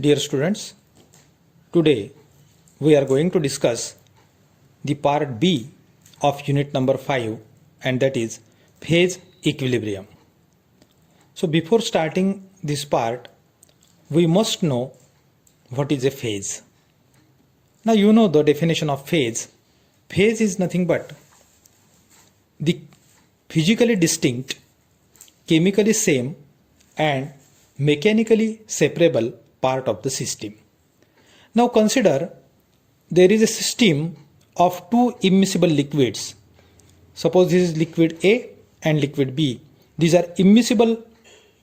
Dear students, today we are going to discuss the part B of unit number 5, and that is phase equilibrium. So before starting this part, we must know what is a phase. Now you know the definition of phase. Phase is nothing but the physically distinct, chemically same and mechanically separable part of the system. Now consider there is a system of two immiscible liquids. Suppose this is liquid A and liquid B. These are immiscible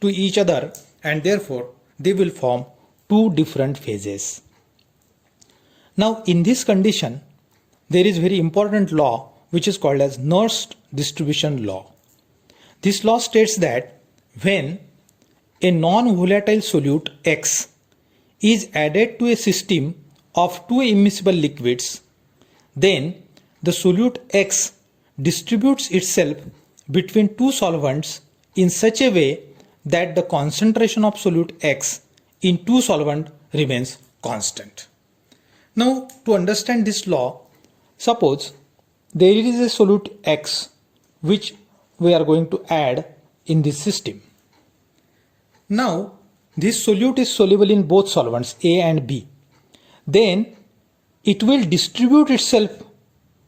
to each other and therefore they will form two different phases. Now in this condition there is very important law which is called as Nernst distribution law. This law states that when a non-volatile solute X is added to a system of two immiscible liquids, then the solute X distributes itself between two solvents in such a way that the concentration of solute X in two solvents remains constant. Now to understand this law, suppose there is a solute X which we are going to add in this system. Now this solute is soluble in both solvents A and B. Then it will distribute itself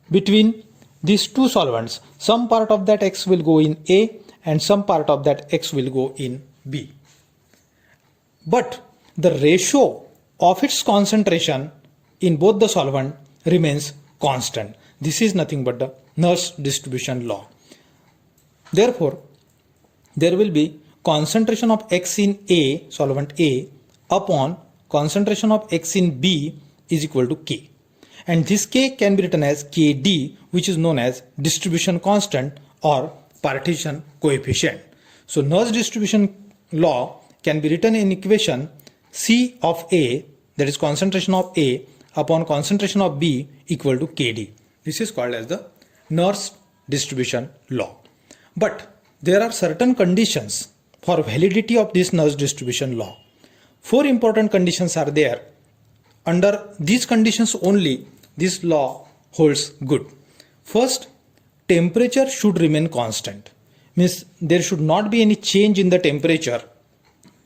between these two solvents. Some part of that X will go in A and some part of that X will go in B. But the ratio of its concentration in both the solvent remains constant. This is nothing but the Nernst distribution law. Therefore, there will be concentration of X in A, solvent A, upon concentration of X in B is equal to K. And this K can be written as Kd, which is known as distribution constant or partition coefficient. So Nernst distribution law can be written in equation C of A, that is concentration of A, upon concentration of B equal to Kd. This is called as the Nernst distribution law. But there are certain conditions for validity of this Nernst distribution law. Four important conditions are there. Under these conditions only this law holds good. First, temperature should remain constant. Means there should not be any change in the temperature.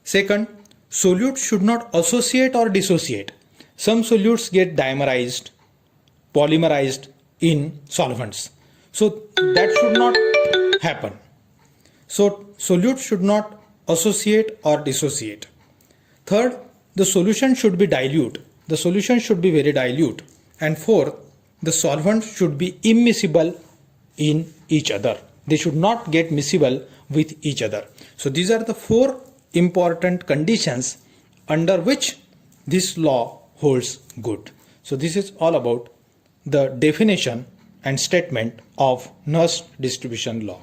Second, solute should not associate or dissociate. Some solutes get dimerized, polymerized in solvents. So that should not happen. So solute should not associate or dissociate. Third, the solution should be dilute. The solution should be very dilute. And fourth, the solvent should be immiscible in each other. They should not get miscible with each other. So these are the four important conditions under which this law holds good. So this is all about the definition and statement of Nernst distribution law.